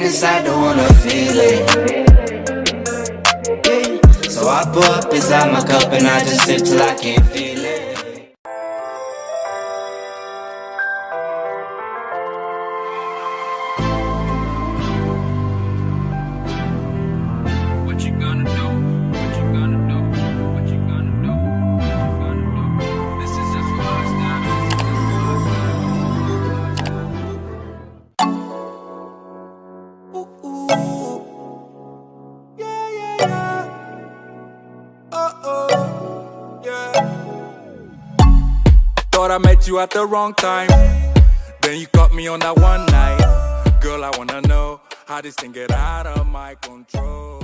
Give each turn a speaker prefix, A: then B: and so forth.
A: inside, don't wanna feel it. So I pour up inside my cup and I just sip till I can't feel it.
B: What you gonna do? What you gonna do? What you gonna do? What you gonna do? This is just what it's done.
C: Thought I met you at the wrong time. Then you caught me on that one night. Girl, I wanna know how this thing get out of my control.